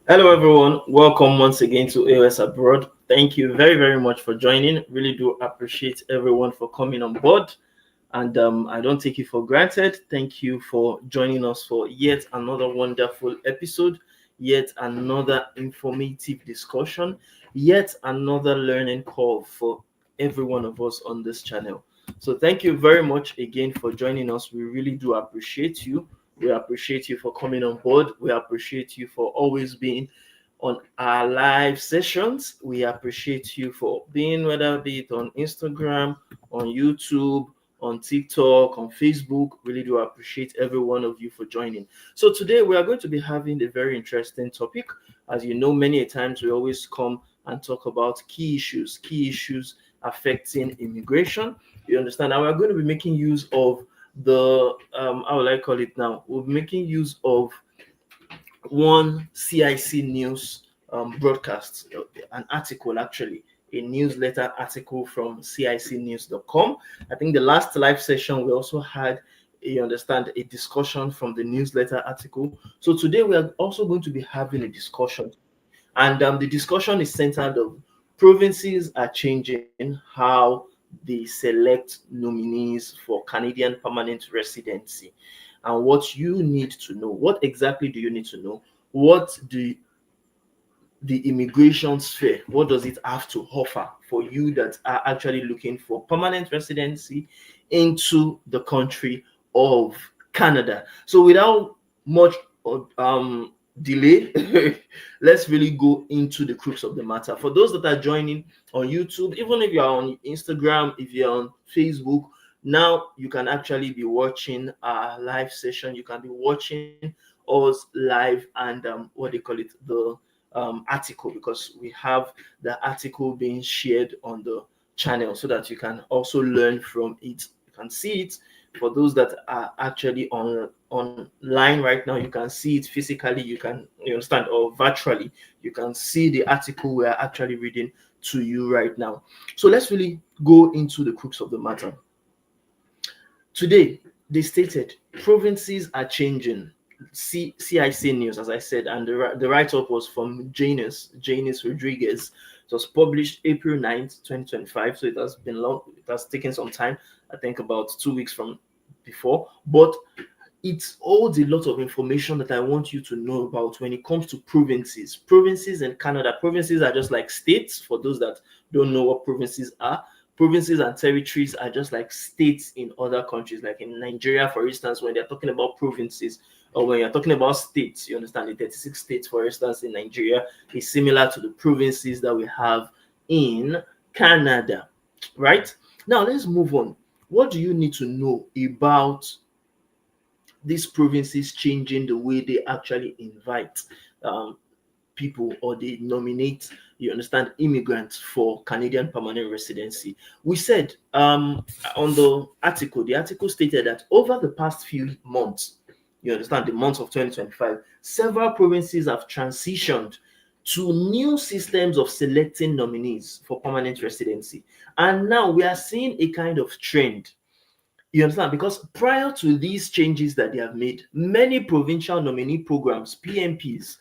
Hello, everyone. Welcome once again to A.O.S. Abroad. Thank you very, very much for joining. Really do appreciate everyone for coming on board. And I don't take it for granted. Thank you for joining us for yet another wonderful episode, yet another informative discussion, yet another learning call for every one of us on this channel. So, thank you very much again for joining us. We really do appreciate you. We appreciate you for coming on board. We appreciate you for always being on our live sessions. We appreciate you for being, whether be it on Instagram, on YouTube, on TikTok, on Facebook. Really do appreciate every one of you for joining. So today we are going to be having a very interesting topic. As you know, many a times we always come and talk about key issues affecting immigration. You understand? And we're going to be making use of the how will I call it now? We're making use of one CIC news broadcast, an article actually, a newsletter article from cicnews.com. I think the last live session we also had, you understand, a discussion from the newsletter article. So today we are also going to be having a discussion, and the discussion is centered on provinces are changing how they select nominees for Canadian permanent residency, and what you need to know. What exactly do you need to know? What do the immigration sphere, what does it have to offer for you that are actually looking for permanent residency into the country of Canada? So without much delay, let's really go into the crux of the matter. For those that are joining on YouTube, even if you're on Instagram, if you're on Facebook, now you can actually be watching our live session. You can be watching us live, and what they call it, the article, because we have the article being shared on the channel so that you can also learn from it. You can see it. For those that are actually online right now, you can see it physically, you understand, or virtually. You can see the article we are actually reading to you right now. So let's really go into the crux of the matter. Today, they stated provinces are changing. CIC News, as I said, and the write-up was from Janice Rodriguez. It was published April 9th, 2025. So it has been long, it has taken some time, I think about 2 weeks from before. But it holds a lot of information that I want you to know about when it comes to provinces. Provinces in Canada. Provinces are just like states, for those that don't know what provinces are. Provinces and territories are just like states in other countries, like in Nigeria, for instance. When they're talking about provinces, or when you're talking about states, you understand, the 36 states, for instance, in Nigeria is similar to the provinces that we have in Canada, right? Now let's move on. What do you need to know about these provinces changing the way they actually invite um, people, or they nominate, you understand, immigrants for Canadian permanent residency? We said on the article stated that over the past few months, you understand, the months of 2025, several provinces have transitioned to new systems of selecting nominees for permanent residency. And now we are seeing a kind of trend. You understand? Because prior to these changes that they have made, many provincial nominee programs, PNPs,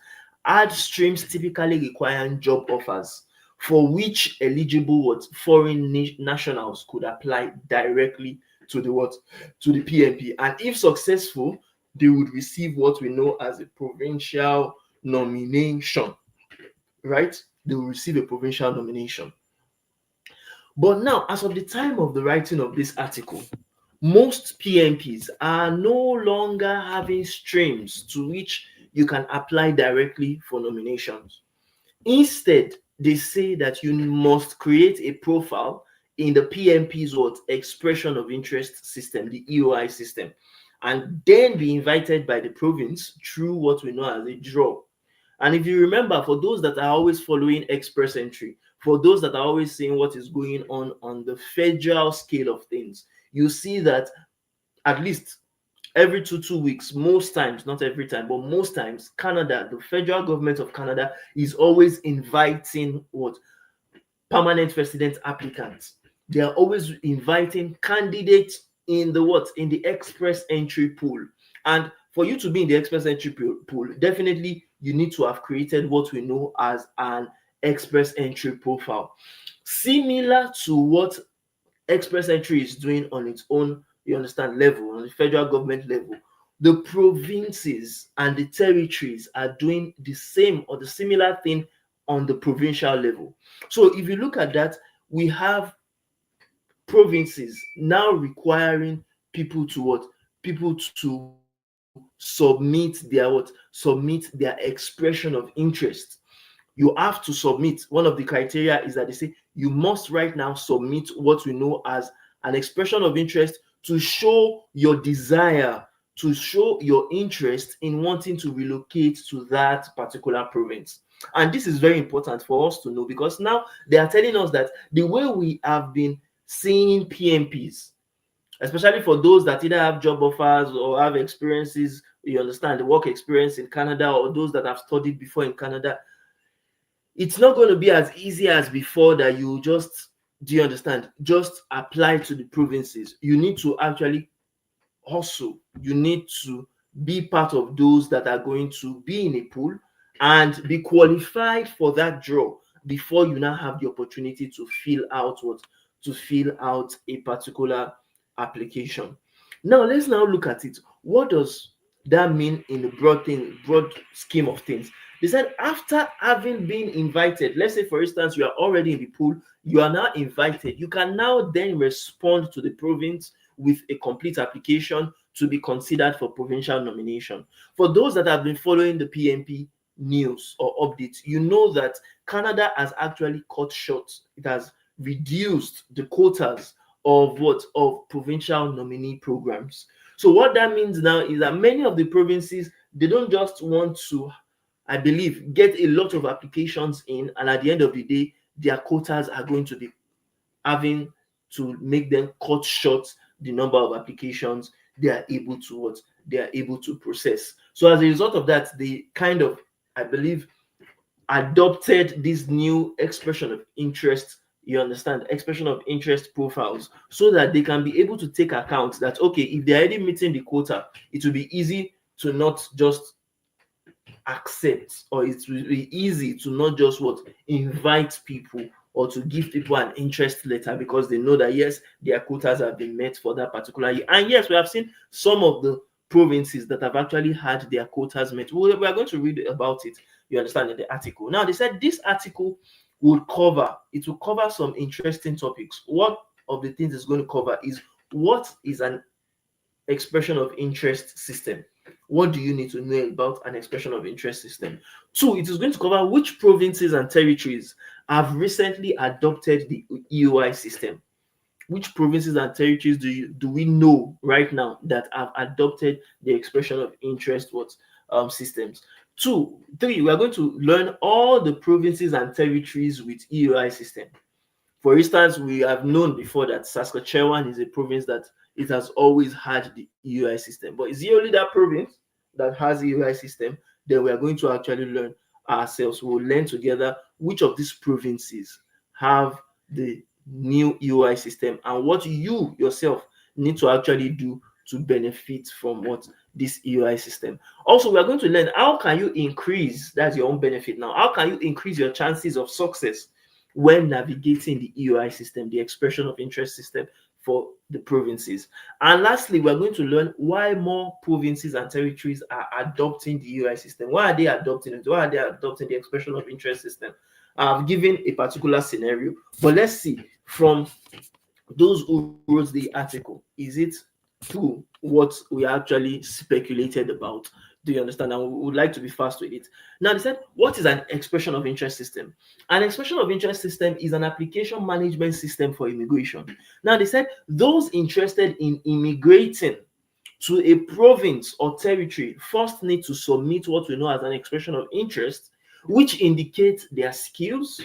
had streams typically requiring job offers for which eligible foreign nationals could apply directly to the PNP. And if successful, they would receive what we know as a provincial nomination, right? They will receive a provincial nomination. But now, as of the time of the writing of this article, most PNPs are no longer having streams to which you can apply directly for nominations. Instead, they say that you must create a profile in the PNP's expression of interest system, the EOI system, and then be invited by the province through what we know as a draw. And if you remember, for those that are always following express entry, for those that are always seeing what is going on the federal scale of things, you see that at least every two weeks, most times, not every time, but most times, Canada, the federal government of Canada, is always inviting what permanent resident applicants. They are always inviting candidates in the express entry pool. And for you to be in the express entry pool, definitely you need to have created what we know as an express entry profile, similar to what express entry is doing on its own, you understand, level, on the federal government level. The provinces and the territories are doing the same or the similar thing on the provincial level. So if you look at that, we have provinces now requiring people to what? People to submit their expression of interest. You have to submit. One of the criteria is that they say you must right now submit what we know as an expression of interest to show your desire, to show your interest in wanting to relocate to that particular province. And this is very important for us to know, because now they are telling us that the way we have been seeing PNPs, especially for those that either have job offers or have experiences, you understand, the work experience in Canada, or those that have studied before in Canada, it's not going to be as easy as before that you just, do you understand, just apply to the provinces. You need to actually hustle. You need to be part of those that are going to be in a pool and be qualified for that draw before you now have the opportunity to fill out a particular application. Now let's now look at it. What does that mean in the broad scheme of things? They said after having been invited, let's say for instance you are already in the pool, you are now invited, you can now then respond to the province with a complete application to be considered for provincial nomination. For those that have been following the PNP news or updates, you know that Canada has actually cut short. It has reduced the quotas of provincial nominee programs. So what that means now is that many of the provinces, they don't just want to, I believe, get a lot of applications in, and at the end of the day their quotas are going to be having to make them cut short the number of applications they are able to process. So as a result of that, they kind of, I believe, adopted this new expression of interest, you understand, expression of interest profiles, so that they can be able to take account that, okay, if they're already meeting the quota, it will be easy to not just accept, or it will be easy to not just invite people or to give people an interest letter, because they know that yes, their quotas have been met for that particular year. And yes, we have seen some of the provinces that have actually had their quotas met. We are going to read about it, you understand, in the article. Now they said this article will cover some interesting topics. What of the things it's going to cover is what is an expression of interest system. What do you need to know about an expression of interest system? Two, it is going to cover which provinces and territories have recently adopted the EOI system. Which provinces and territories do we know right now that have adopted the expression of interest systems? Three, we are going to learn all the provinces and territories with EOI system. For instance, we have known before that Saskatchewan is a province that it has always had the EUI system. But is it only that province that has the EUI system? Then we are going to actually learn ourselves. We'll learn together which of these provinces have the new EUI system and what you yourself need to actually do to benefit from this EUI system. Also, we are going to learn how can you increase, that's your own benefit now, how can you increase your chances of success when navigating the EOI system, the expression of interest system for the provinces. And lastly, we're going to learn why more provinces and territories are adopting the EOI system. Why are they adopting it? Why are they adopting the expression of interest system? I've given a particular scenario, but let's see from those who wrote the article, is it true what we actually speculated about? Do you understand? And we would like to be fast with it. Now, they said, what is an expression of interest system? An expression of interest system is an application management system for immigration. Now, they said those interested in immigrating to a province or territory first need to submit what we know as an expression of interest, which indicates their skills,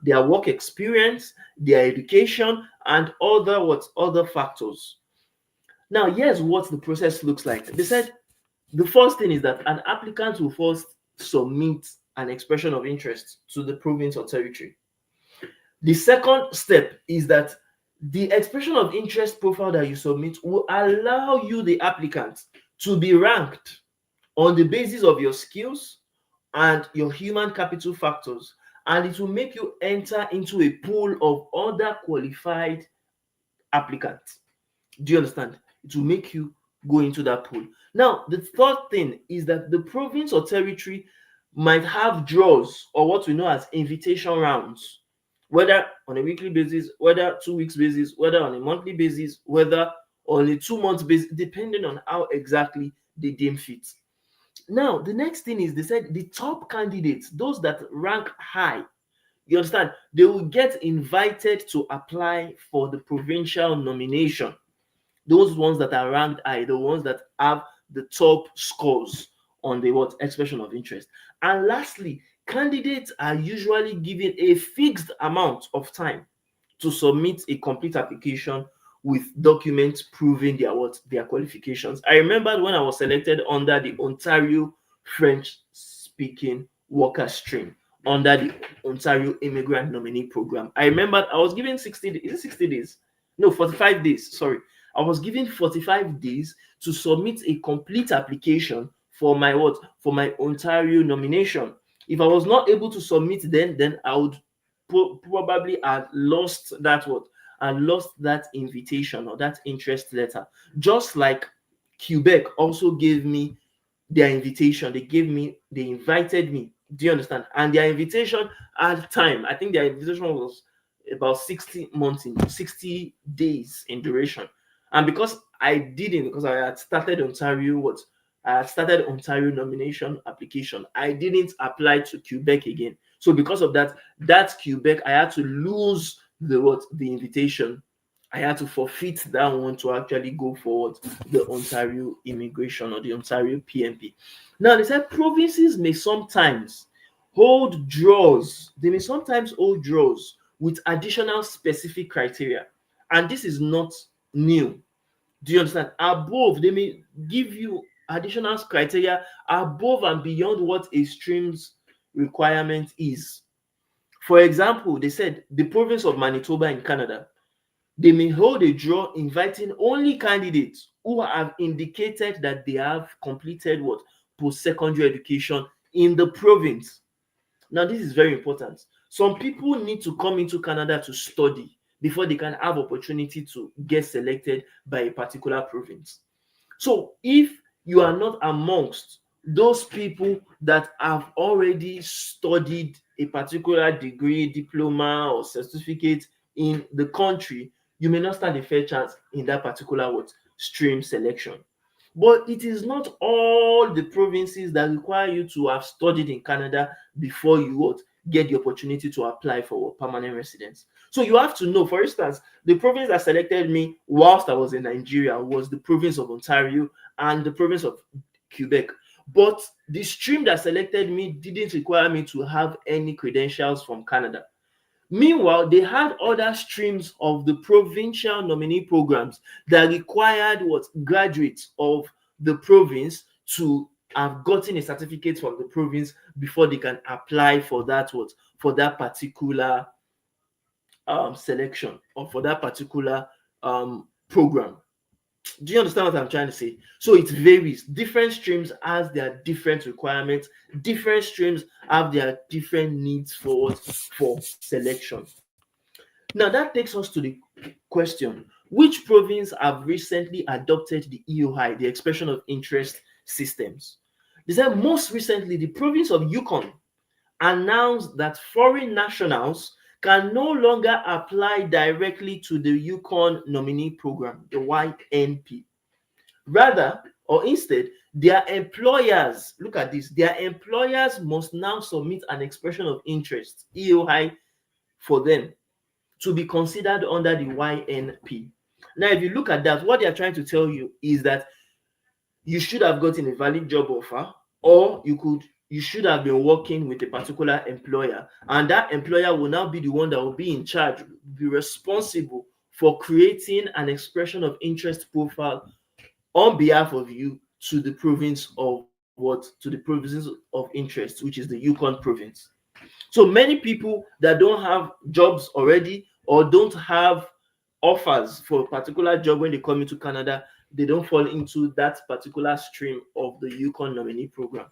their work experience, their education, and other factors. Now, here's what the process looks like. They said the first thing is that an applicant will first submit an expression of interest to the province or territory. The second step is that the expression of interest profile that you submit will allow you, the applicant, to be ranked on the basis of your skills, and your human capital factors, and it will make you enter into a pool of other qualified applicants. Do you understand? It will make you go into that pool. Now, the third thing is that the province or territory might have draws, or what we know as invitation rounds, whether on a weekly basis, whether 2 weeks basis, whether on a monthly basis, whether on a 2 month basis, depending on how exactly they deem fit. Now, the next thing is they said the top candidates, those that rank high, you understand, they will get invited to apply for the provincial nomination. Those ones that are ranked high, the ones that have the top scores on the what expression of interest. And lastly, candidates are usually given a fixed amount of time to submit a complete application with documents proving their qualifications. I remember when I was selected under the Ontario French speaking worker stream under the Ontario Immigrant Nominee Program. I remember I was given 60 days. Is it 60 days? No, 45 days. Sorry. I was given 45 days to submit a complete application for my what? For my Ontario nomination. If I was not able to submit then I would probably have lost that what? And lost that invitation or that interest letter. Just like Quebec also gave me their invitation. They invited me. Do you understand? And their invitation at time, I think their invitation was about 60 months in 60 days in duration. And because I didn't, because I had started Ontario nomination application, I didn't apply to Quebec again. So because of that, that Quebec, I had to lose the invitation. I had to forfeit that one to actually go forward the Ontario immigration or the Ontario PNP. Now they said provinces may sometimes hold draws. They may sometimes hold draws with additional specific criteria, and this is not new. Do you understand? Above, they may give you additional criteria above and beyond what a stream's requirement is. For example, they said the province of Manitoba in Canada, they may hold a draw inviting only candidates who have indicated that they have completed what? Post-secondary education in the province. Now, this is very important. Some people need to come into Canada to study before they can have opportunity to get selected by a particular province. So if you are not amongst those people that have already studied a particular degree, diploma, or certificate in the country, you may not stand a fair chance in that particular stream selection. But it is not all the provinces that require you to have studied in Canada before you get the opportunity to apply for permanent residence. So you have to know, for instance, the province that selected me whilst I was in Nigeria was the province of Ontario and the province of Quebec. But the stream that selected me didn't require me to have any credentials from Canada. Meanwhile, they had other streams of the provincial nominee programs that required graduates of the province to have gotten a certificate from the province before they can apply for that particular selection or for that particular program. Do you understand what I'm trying to say? So it varies. Different streams has their different requirements. Different streams have their different needs for selection. Now that takes us to the question: which province have recently adopted the EOI, the expression of interest systems? They said most recently the province of Yukon announced that foreign nationals can no longer apply directly to the Yukon nominee program, the YNP. Rather, or instead, their employers, look at this, their employers must now submit an expression of interest, EOI, for them to be considered under the YNP. Now, if you look at that, what they are trying to tell you is that you should have gotten a valid job offer, or you should have been working with a particular employer, and that employer will now be the one that will be in charge, be responsible for creating an expression of interest profile on behalf of you to the province of to the provinces of interest, which is the Yukon province. So many people that don't have jobs already or don't have offers for a particular job when they come into Canada, they don't fall into that particular stream of the Yukon nominee program.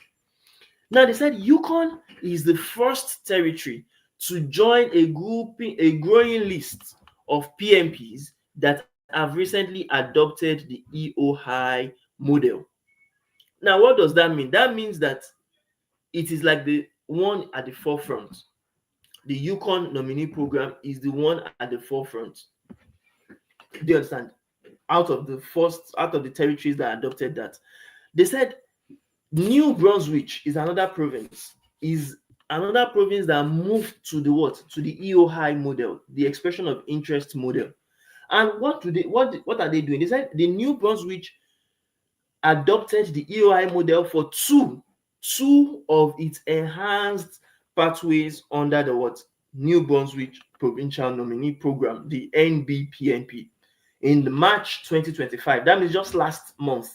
Now they said Yukon is the first territory to join a growing list of PNPs that have recently adopted the EOI model. Now, what does that mean? That means that it is like the one at the forefront. The Yukon nominee program is the one at the forefront. Do you understand? Out of the territories that adopted that, they said New Brunswick is another province. Is another province that moved to the what? To the EOI model, the expression of interest model. And what are they doing? They said the New Brunswick adopted the EOI model for two of its enhanced pathways under the what? New Brunswick Provincial Nominee Program, the NBPNP, in the March 2025. That means just last month.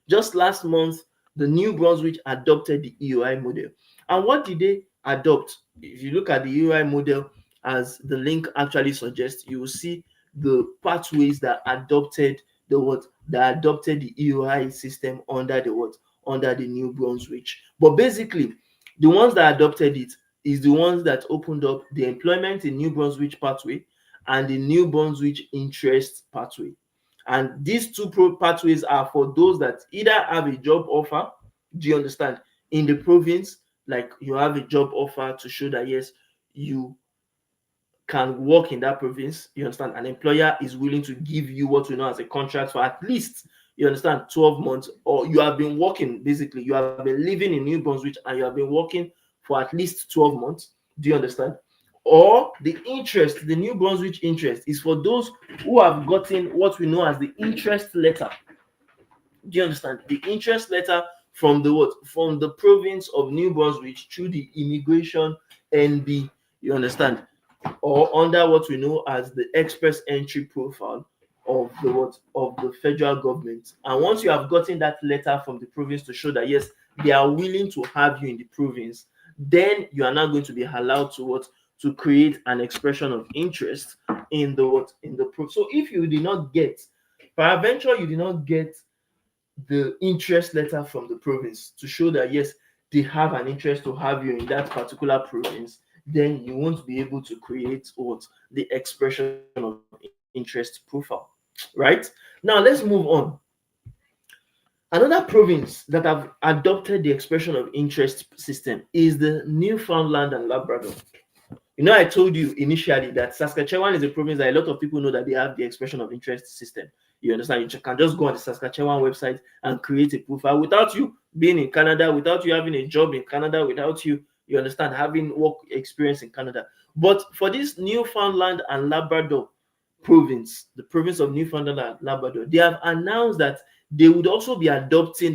Just last month, the New Brunswick adopted the EOI model. And what did they adopt? If you look at the EOI model, as the link actually suggests, you will see the pathways that adopted the what? That adopted the EOI system under the what? Under the New Brunswick. But basically, the ones that adopted it is the ones that opened up the employment in New Brunswick pathway and the New Brunswick interest pathway. And these two pathways are for those that either have a job offer, do you understand, in the province, like you have a job offer to show that yes, you can work in that province, you understand, an employer is willing to give you what we know as a contract for at least, you understand, 12 months, or you have been working, basically you have been living in New Brunswick and you have been working for at least 12 months, do you understand? Or the interest, the New Brunswick interest is for those who have gotten what we know as the interest letter. Do you understand? The interest letter from the what? From the province of New Brunswick through the immigration NB, you understand? Or under what we know as the express entry profile of the what? Of the federal government. And once you have gotten that letter from the province to show that yes, they are willing to have you in the province, then you are now going to be allowed to what? To create an expression of interest in the what? In the pro. So if you did not get, peradventure you did not get the interest letter from the province to show that yes, they have an interest to have you in that particular province, then you won't be able to create what? The expression of interest profile, right? Now let's move on. Another province that have adopted the expression of interest system is the Newfoundland and Labrador. You know, I told you initially that Saskatchewan is a province that a lot of people know that they have the expression of interest system. You understand? You can just go on the Saskatchewan website and create a profile without you being in Canada, without you having a job in Canada, without you understand, having work experience in Canada. But for this Newfoundland and Labrador province, the province of Newfoundland and Labrador, they have announced that they would also be adopting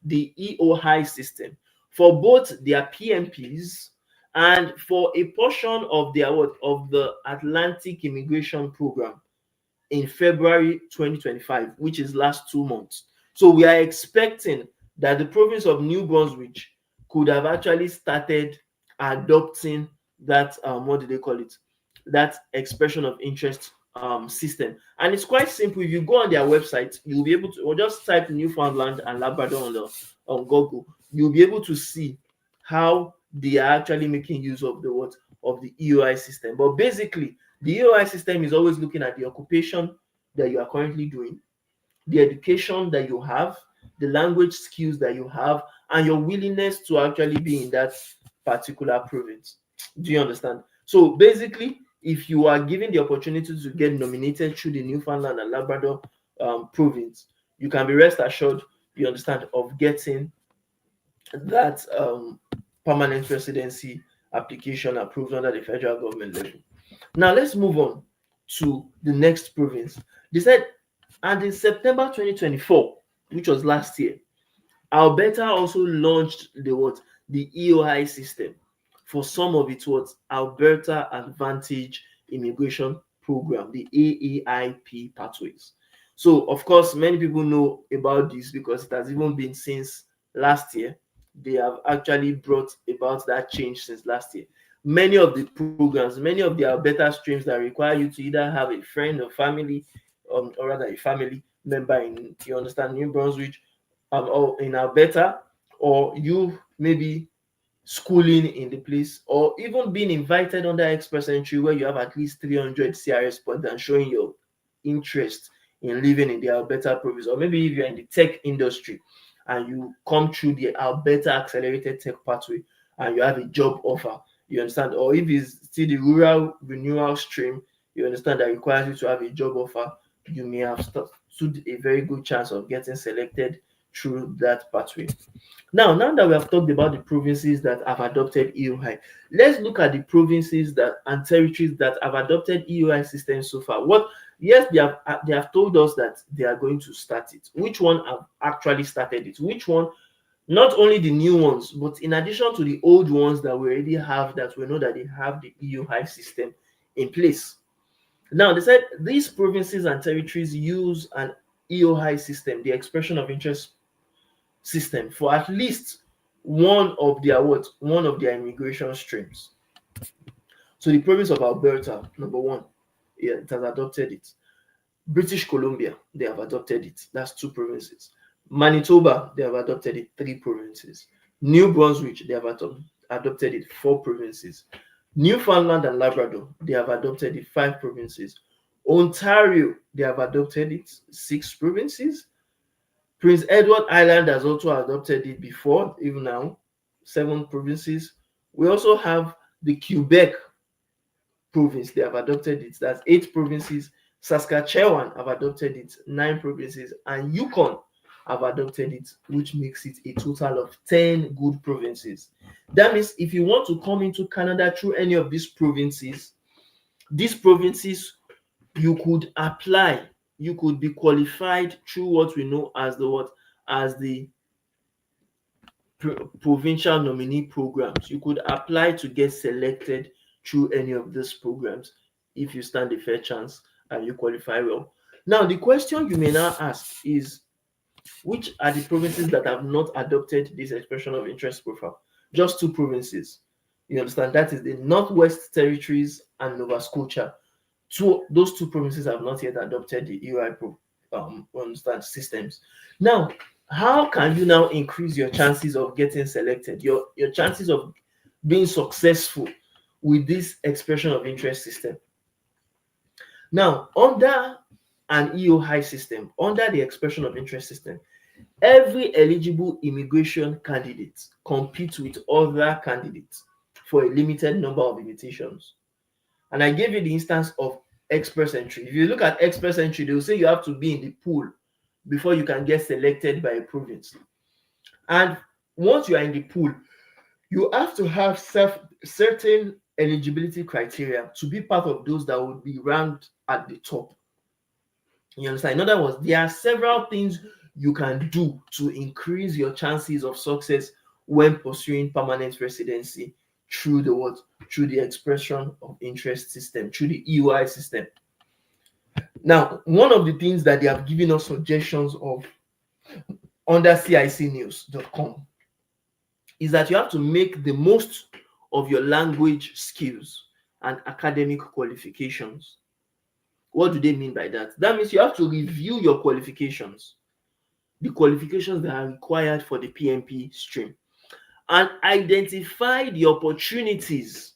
the EOI system for both their PNPs and for a portion of their what? Of the Atlantic Immigration Program in February 2025, which is last 2 months. So we are expecting that the province of New Brunswick could have actually started adopting that what do they call it? That expression of interest system. And it's quite simple. If you go on their website, you'll be able to, or just type Newfoundland and Labrador on Google. You'll be able to see how they are actually making use of the what? Of the EOI system. But basically, the EOI system is always looking at the occupation that you are currently doing, the education that you have, the language skills that you have, and your willingness to actually be in that particular province. Do you understand? So basically, if you are given the opportunity to get nominated through the Newfoundland and Labrador province, you can be rest assured, you understand, of getting that permanent residency application approved under the federal government level. Now let's move on to the next province. They said, and in September 2024, which was last year, Alberta also launched the what? The EOI system for some of its what? Alberta Advantage Immigration Program, the AAIP pathways. So of course, many people know about this because it has even been since last year. They have actually brought about that change since last year. Many of the programs, many of the Alberta streams that require you to either have a friend or family, or rather a family member in, you understand, New Brunswick, or in Alberta, or you maybe schooling in the place, or even being invited under express entry where you have at least 300 CRS points and showing your interest in living in the Alberta province. Or maybe if you're in the tech industry and you come through the Alberta accelerated tech pathway and you have a job offer, you understand, or if it's still the rural renewal stream, you understand, that requires you to have a job offer, you may have stood a very good chance of getting selected through that pathway. Now that we have talked about the provinces that have adopted EOI, let's look at the provinces that and territories that have adopted EOI systems so far. What? Yes, they have told us that they are going to start it. Which one have actually started it? Which one? Not only the new ones, but in addition to the old ones that we already have, that we know that they have the EOI system in place. Now, they said these provinces and territories use an EOI system, the expression of interest system, for at least one of their immigration streams. So the province of Alberta, number one, yeah, it has adopted it. British Columbia, they have adopted it. That's two provinces. Manitoba, they have adopted it. Three provinces. New Brunswick, they have adopted it. Four provinces. Newfoundland and Labrador, they have adopted it. Five provinces. Ontario, they have adopted it. Six provinces. Prince Edward Island has also adopted it before, even now, seven provinces. We also have the Quebec province, they have adopted it. That's eight provinces. Saskatchewan have adopted it, nine provinces, and Yukon have adopted it, which makes it a total of 10 good provinces. That means if you want to come into Canada through any of these provinces, you could apply, you could be qualified through what we know as the provincial nominee programs. You could apply to get selected through any of these programs if you stand a fair chance and you qualify well. Now, the question you may now ask is, which are the provinces that have not adopted this expression of interest profile? Just two provinces. You understand? That is the Northwest Territories and Nova Scotia. Those two provinces have not yet adopted the EUI understand systems. Now, how can you now increase your chances of getting selected, your chances of being successful with this expression of interest system? Now, under an EOI system, under the expression of interest system, every eligible immigration candidate competes with other candidates for a limited number of invitations. And I gave you the instance of express entry. If you look at express entry, they will say you have to be in the pool before you can get selected by a province. And once you are in the pool, you have to have certain eligibility criteria to be part of those that would be ranked at the top. You understand? In other words, there are several things you can do to increase your chances of success when pursuing permanent residency through the what? Through the expression of interest system, through the EUI system. Now, one of the things that they have given us suggestions of under cicnews.com is that you have to make the most of your language skills and academic qualifications. What do they mean by that? That means you have to review your qualifications, the qualifications that are required for the PNP stream, and identify the opportunities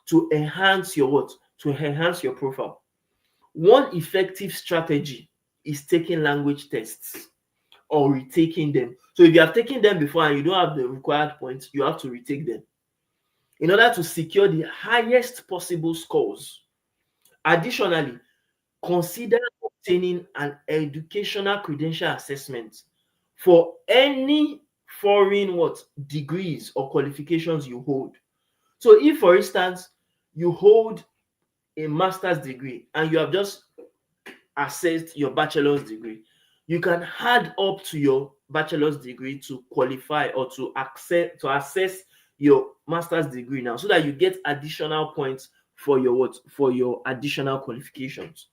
to enhance your what? To enhance your profile. One effective strategy is taking language tests or retaking them. So if you have taken them before and you don't have the required points, you have to retake them in order to secure the highest possible scores. Additionally, consider obtaining an educational credential assessment for any foreign degrees or qualifications you hold. So if, for instance, you hold a master's degree and you have just assessed your bachelor's degree, you can add up to your bachelor's degree to qualify or to assess your master's degree now, so that you get additional points for your additional qualifications.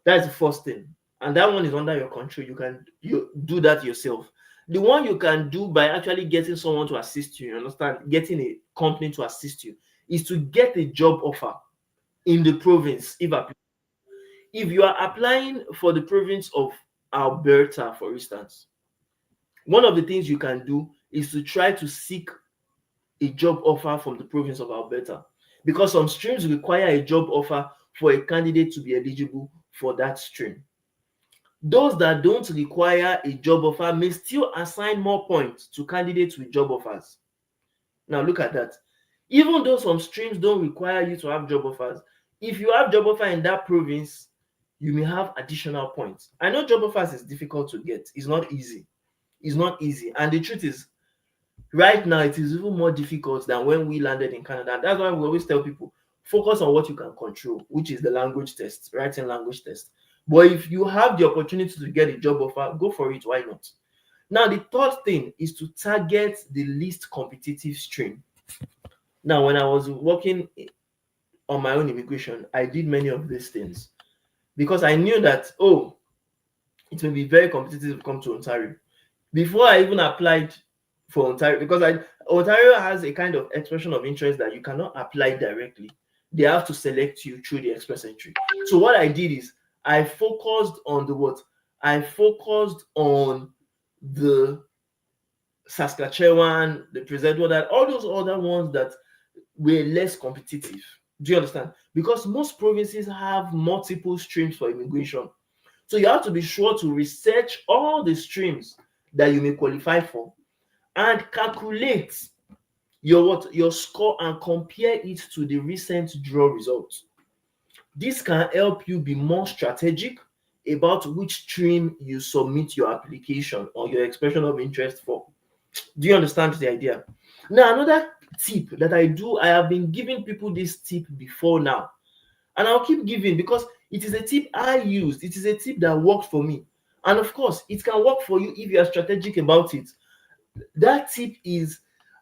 That's the first thing, and that one is under your control. You do that yourself. The one you can do by actually getting someone to assist you, understand, getting a company to assist you, is to get a job offer in the province. If you are applying for the province of Alberta, for instance, one of the things you can do is to try to seek a job offer from the province of Alberta, because some streams require a job offer for a candidate to be eligible for that stream. Those that don't require a job offer may still assign more points to candidates with job offers. Now look at that. Even though some streams don't require you to have job offers, if you have job offer in that province, you may have additional points. I know job offers is difficult to get. It's not easy. It's not easy. And the truth is, right now it is even more difficult than when we landed in Canada. That's why we always tell people, focus on what you can control, which is the language test, writing language test. But if you have the opportunity to get a job offer, go for it. Why not? Now, the third thing is to target the least competitive stream. Now, when I was working on my own immigration, I did many of these things because I knew that, oh, it may be very competitive to come to Ontario. Before I even applied for Ontario, because Ontario has a kind of expression of interest that you cannot apply directly. They have to select you through the express entry. So what I did is I focused on the what? I focused on the Saskatchewan, the President, that all those other ones that were less competitive. Do you understand? Because most provinces have multiple streams for immigration. So you have to be sure to research all the streams that you may qualify for and calculate your what? Your score and compare it to the recent draw results. This can help you be more strategic about which stream you submit your application or your expression of interest for. Do you understand the idea? Now, another tip that I have been giving people this tip before now, and I'll keep giving because it is a tip I used. It is a tip that worked for me. And of course, it can work for you if you are strategic about it. That tip is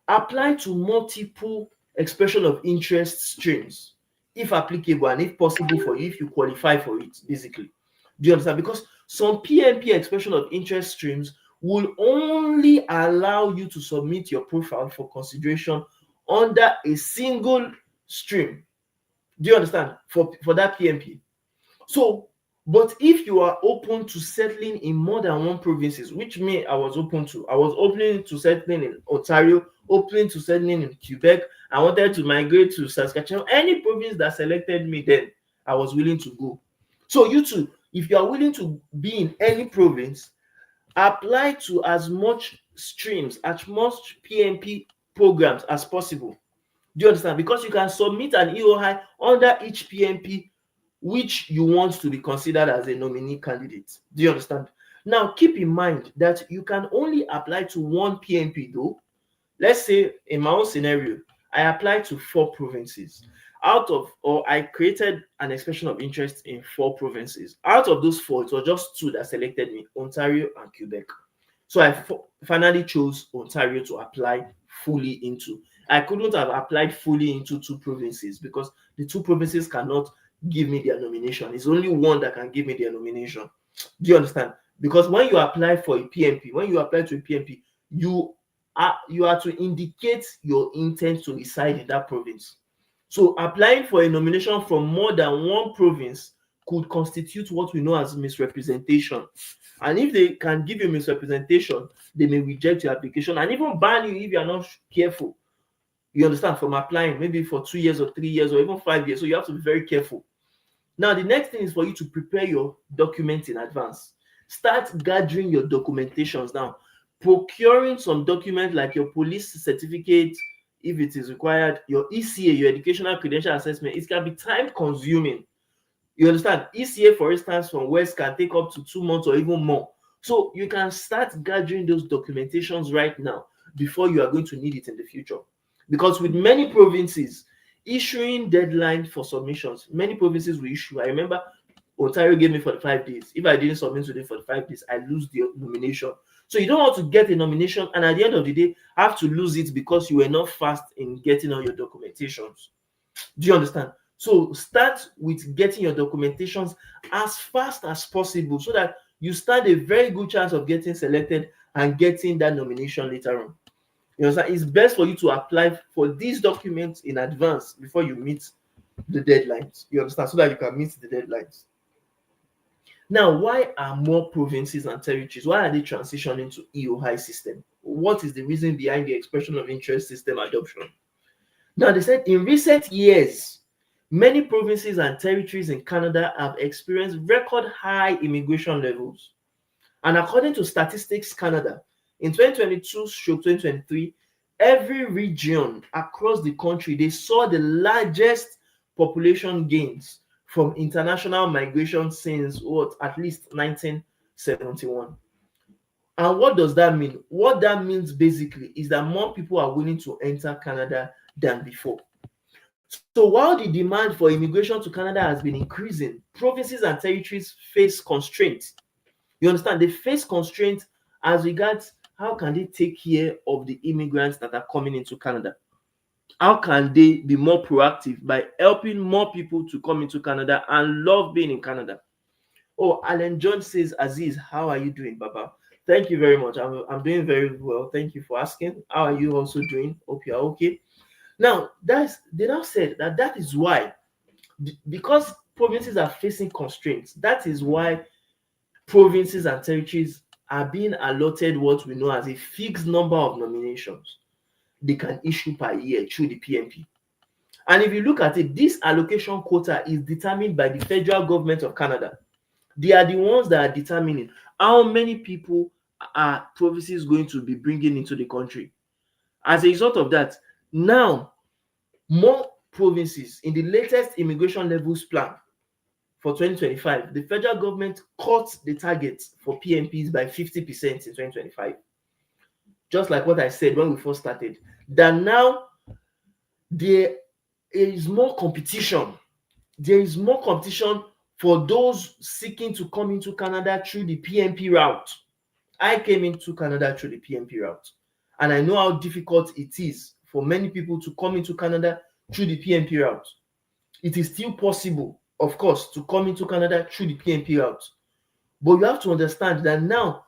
apply to multiple expression of interest streams, if applicable and if possible for you, if you qualify for it, basically. Do you understand? Because some PNP expression of interest streams will only allow you to submit your profile for consideration under a single stream. Do you understand? For that PNP. So, but if you are open to settling in more than one provinces, which me, I was open to. I was open to settling in Ontario, open to settling in Quebec. I wanted to migrate to Saskatchewan. Any province that selected me, then I was willing to go. So you too, if you are willing to be in any province, apply to as much streams, as much PNP programs as possible. Do you understand? Because you can submit an EOI under each PNP which you want to be considered as a nominee candidate. Do you understand? Now, keep in mind that you can only apply to one PNP though. Let's say in my own scenario, I applied to 4 provinces. I created an expression of interest in 4 provinces. Out of those 4, it was just 2 that selected me, Ontario and Quebec. So I finally chose Ontario to apply fully into. I couldn't have applied fully into 2 provinces because the 2 provinces cannot give me their nomination. It's only one that can give me their nomination. Do you understand? Because when you apply for a PNP, when you apply to a PNP, you are to indicate your intent to reside in that province. So applying for a nomination from more than one province could constitute what we know as misrepresentation. And if they can give you misrepresentation, they may reject your application and even ban you if you are not careful. You understand? From applying maybe for 2 years or 3 years or even 5 years. So you have to be very careful. Now, the next thing is for you to prepare your documents in advance. Start gathering your documentations now. Procuring some documents like your police certificate, if it is required, your ECA, your educational credential assessment. It can be time consuming. You understand? ECA, for instance, from West can take up to 2 months or even more. So you can start gathering those documentations right now before you are going to need it in the future. Because with many provinces, issuing deadline for submissions, many provinces will issue. I remember Ontario gave me 45 days. If I didn't submit within 45 days, I lose the nomination. So you don't want to get a nomination and at the end of the day have to lose it because you were not fast in getting all your documentations. Do you understand? So start with getting your documentations as fast as possible so that you stand a very good chance of getting selected and getting that nomination later on. You understand? It's best for you to apply for these documents in advance before you meet the deadlines. You understand? So that you can meet the deadlines. Now, why are more provinces and territories? Why are they transitioning to EOI system? what is the reason behind the expression of interest system adoption. Now, they said in recent years, many provinces and territories in Canada have experienced record high immigration levels. And according to Statistics Canada, in 2022-2023, every region across the country, they saw the largest population gains from international migration since what, at least 1971. And what does that mean? What that means basically is that more people are willing to enter Canada than before. So while the demand for immigration to Canada has been increasing, provinces and territories face constraints. You understand? They face constraints as regards how can they take care of the immigrants that are coming into Canada? How can they be more proactive by helping more people to come into Canada and love being in Canada? Oh, Alan John says, Aziz, how are you doing, Baba? Thank you very much. I'm doing very well. Thank you for asking. How are you also doing? Hope you are okay. Now, they now said that that is why, because provinces are facing constraints, that is why provinces and territories are being allotted what we know as a fixed number of nominations they can issue per year through the PNP. And if you look at it, this allocation quota is determined by the federal government of Canada. They are the ones that are determining how many people are provinces going to be bringing into the country. As a result of that, now more provinces in the latest immigration levels plan for 2025, the federal government cut the target for PNPs by 50% in 2025. Just like what I said when we first started, that now there is more competition. There is more competition for those seeking to come into Canada through the PNP route. I came into Canada through the PNP route, and I know how difficult it is for many people to come into Canada through the PNP route. It is still possible, of course, to come into Canada through the PNP route, but you have to understand that now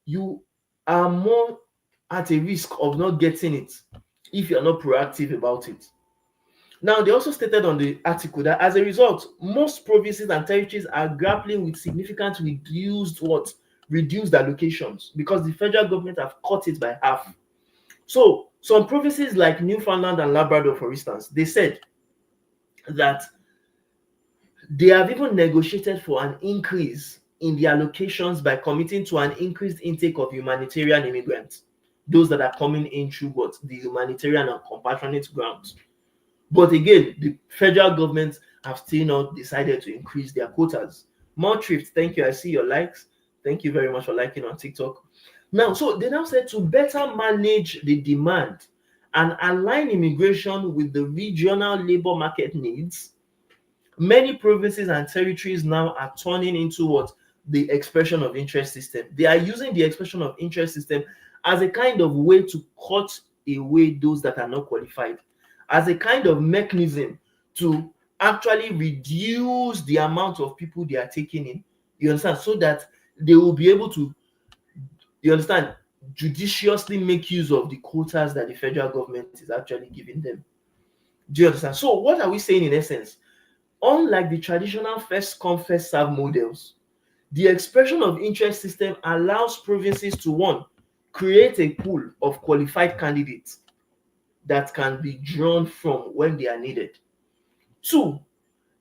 you are more at a risk of not getting it if you are not proactive about it. Now, they also stated on the article that as a result, most provinces and territories are grappling with significant reduced allocations because the federal government have cut it by half. So, some provinces like Newfoundland and Labrador, for instance, they said that they have even negotiated for an increase in the allocations by committing to an increased intake of humanitarian immigrants, those that are coming in through what the humanitarian and compassionate grounds. But again, the federal government have still not decided to increase their quotas. More trips, thank you. I see your likes. Thank you very much for liking on TikTok. Now, so they now said to better manage the demand and align immigration with the regional labor market needs, many provinces and territories now are turning into what the expression of interest system. They are using the expression of interest system as a kind of way to cut away those that are not qualified, as a kind of mechanism to actually reduce the amount of people they are taking in. You understand? So that they will be able to, you understand, judiciously make use of the quotas that the federal government is actually giving them. Do you understand? So, what are we saying in essence? Unlike the traditional first come first serve models, the expression of interest system allows provinces to one, create a pool of qualified candidates that can be drawn from when they are needed. Two,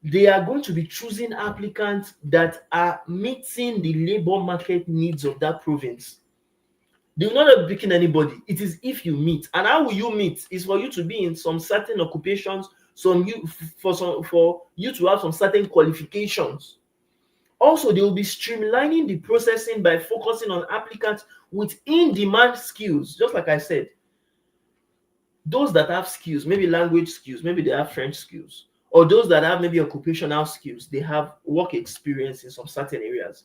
they are going to be choosing applicants that are meeting the labor market needs of that province. They will not be picking anybody. It is if you meet. And how will you meet? Is for you to be in some certain occupations, for you to have some certain qualifications. Also, they will be streamlining the processing by focusing on applicants with in-demand skills. Just like I said, those that have skills, maybe language skills, maybe they have French skills, or those that have maybe occupational skills, they have work experience in some certain areas.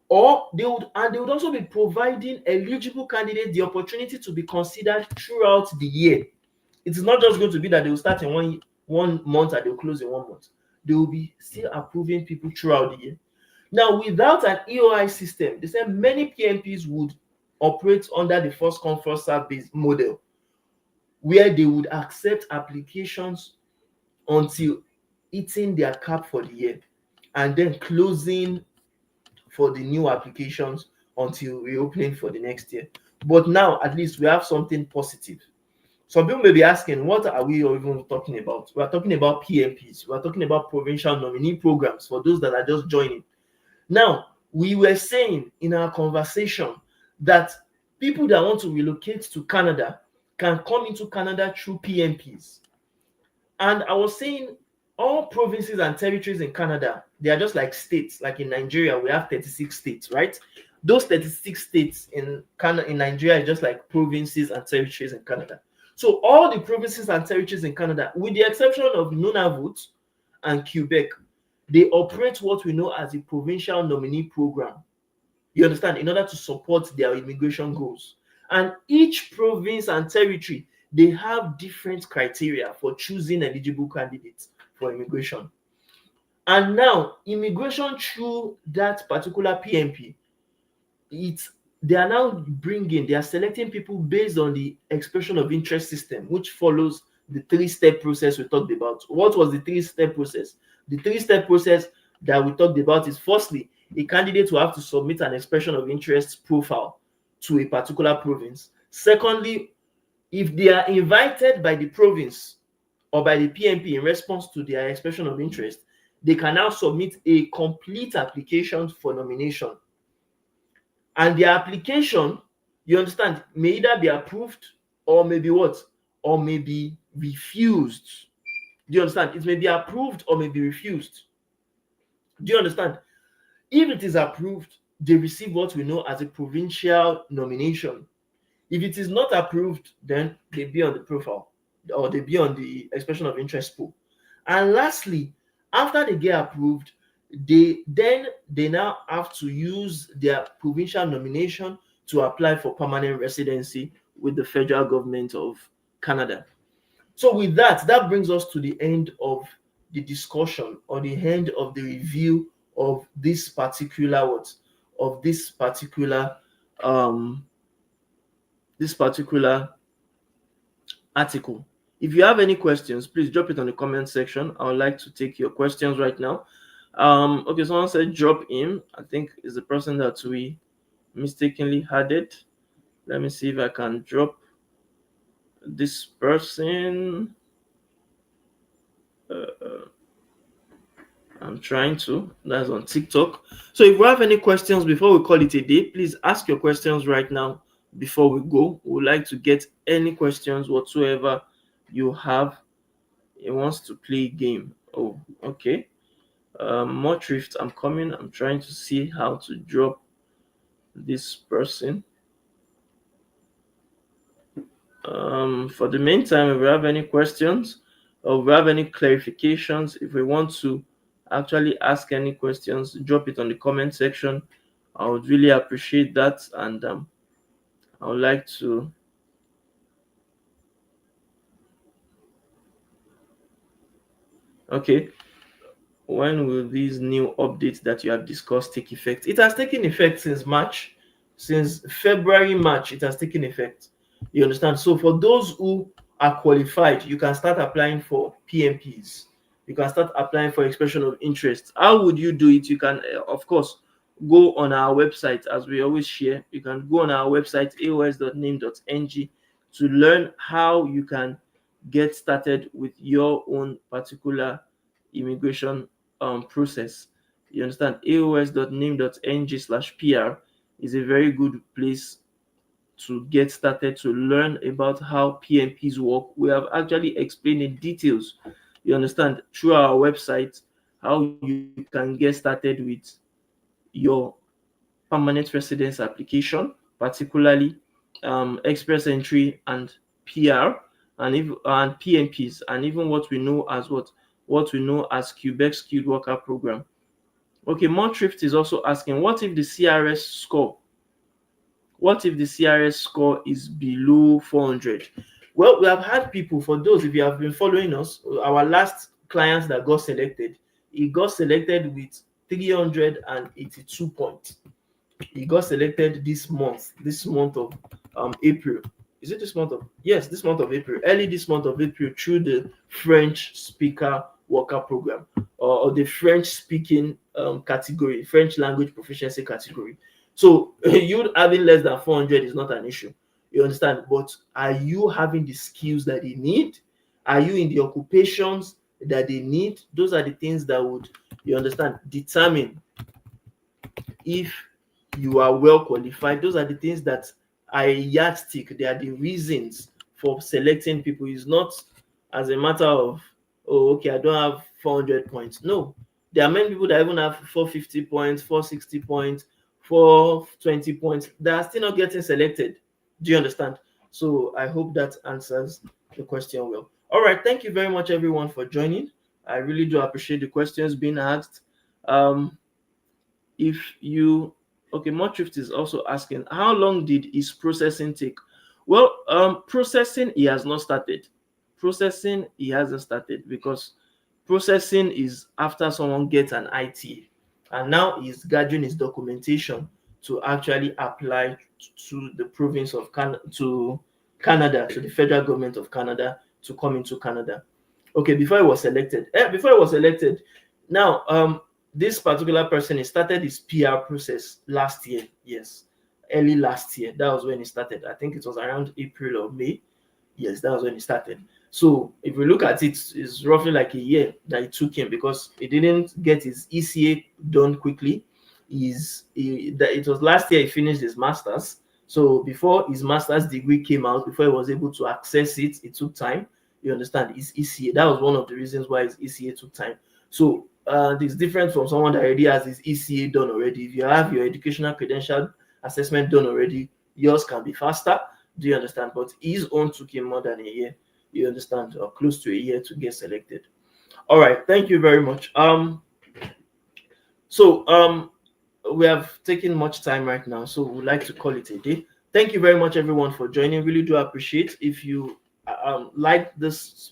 Or they would also be providing eligible candidates the opportunity to be considered throughout the year. It is not just going to be that they will start in one month and they will close in 1 month. They will be still approving people throughout the year. Now, without an EOI system, they said many PNPs would operate under the first come first serve based model, where they would accept applications until hitting their cap for the year and then closing for the new applications until reopening for the next year. But now at least we have something positive. Some people may be asking, what are we even talking about? We are talking about PNPs. We are talking about provincial nominee programs for those that are just joining. Now, we were saying in our conversation that people that want to relocate to Canada can come into Canada through PNPs. And I was saying all provinces and territories in Canada, they are just like states. Like in Nigeria, we have 36 states, right? Those 36 states in Nigeria is just like provinces and territories in Canada. So all the provinces and territories in Canada, with the exception of Nunavut and Quebec, they operate what we know as a provincial nominee program. You understand? In order to support their immigration goals. And each province and territory, they have different criteria for choosing eligible candidates for immigration. And now, immigration through that particular PNP, they are now they are selecting people based on the expression of interest system, which follows the three-step process we talked about. What was the three-step process? The three-step process that we talked about is, firstly, a candidate will have to submit an expression of interest profile to a particular province. Secondly, if they are invited by the province or by the PNP in response to their expression of interest, they can now submit a complete application for nomination. And the application, you understand, may either be approved or maybe what? Or may be refused. Do you understand? It may be approved or may be refused. Do you understand? If it is approved, they receive what we know as a provincial nomination. If it is not approved, then they be on the profile or they be on the expression of interest pool. And lastly, after they get approved, they now have to use their provincial nomination to apply for permanent residency with the federal government of Canada. So with that brings us to the end of the discussion or the end of the review of this particular um this particular article. If you have any questions, please drop it on the comment section. I would like to take your questions right now. Okay, someone said drop him. I think is the person that we mistakenly added. Let me see if I can drop this person. I'm trying to. That's on TikTok. So if you have any questions before we call it a day, please ask your questions right now before we go. We would like to get any questions whatsoever you have. He wants to play a game. Oh, okay. More thrift. I'm coming. I'm trying to see how to drop this person. For the meantime, if we have any questions or if we have any clarifications, if we want to actually ask any questions, drop it on the comment section. I would really appreciate that, and I would like to. Okay, when will these new updates that you have discussed take effect? It has taken effect since March, since February, March. It has taken effect. You understand? So for those who are qualified, you can start applying for PNPs. You can start applying for expression of interest. How would you do it? You can, of course, go on our website, as we always share. You can go on our website, aos.name.ng, to learn how you can get started with your own particular immigration process. You understand? aos.name.ng/PR is a very good place to get started to learn about how PNPs work. We have actually explained in details, you understand, through our website, how you can get started with your permanent residence application, particularly express entry and PR, and PNPs, and even what we know as Quebec skilled worker program. Okay, Montrift is also asking, what if the CRS score is below 400? Well, we have had people, for those, if you have been following us, our last client that got selected, he got selected with 382 points. He got selected this month of April. Is it this month of? Yes, this month of April. Early this month of April, through the French speaker worker program, or the French speaking category, French language proficiency category. So you having less than 400 is not an issue. You understand? But are you having the skills that they need? Are you in the occupations that they need? Those are the things that would, you understand, determine if you are well qualified. Those are the things that are a yardstick. They are the reasons for selecting people. It's not as a matter of, oh, okay, I don't have 400 points. No, there are many people that even have 450 points, 460 points, 420 points that are still not getting selected. Do you understand? So I hope that answers the question well. All right, thank you very much, everyone, for joining. I really do appreciate the questions being asked. If you Okay, Motrift is also asking, how long did his processing take? Well, processing, he has not started. Processing, he hasn't started, because processing is after someone gets an IT, and now he's gathering his documentation to actually apply to the province of to Canada, to the federal government of Canada, to come into Canada. Okay, before he was elected, now this particular person, he started his PR process last year. Yes, early last year. That was when he started. I think it was around April or May. Yes, that was when he started. So if we look at it, it's roughly like a year that it took him, because he didn't get his ECA done quickly. It was last year he finished his masters. So before his master's degree came out, before he was able to access it, it took time. You understand? His ECA. That was one of the reasons why his ECA took time. So it's different from someone that already has his ECA done already. If you have your educational credential assessment done already, yours can be faster. Do you understand? But his own took him more than a year. You understand? Or close to a year to get selected. All right. Thank you very much. So we have taken much time right now, so we'd like to call it a day. Thank you very much, everyone, for joining. Really do appreciate. If you like this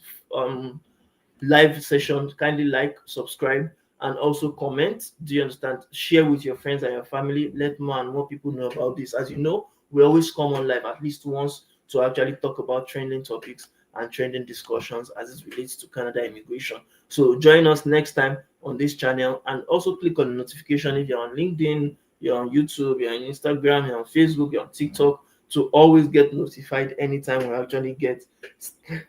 live session, kindly like, subscribe, and also comment. Do you understand? Share with your friends and your family. Let more and more people know about this. As you know, we always come on live at least once to actually talk about trending topics and trending discussions as it relates to Canada immigration. So join us next time on this channel, and also click on the notification if you're on LinkedIn, you're on YouTube, you're on Instagram, you're on Facebook, you're on TikTok, to always get notified anytime we actually get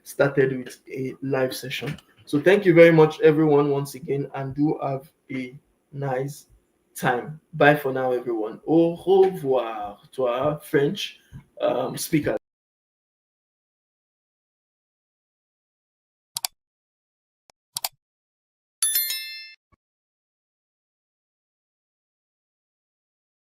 started with a live session. So thank you very much, everyone, once again, and do have a nice time. Bye for now, everyone. Au revoir to our French speakers.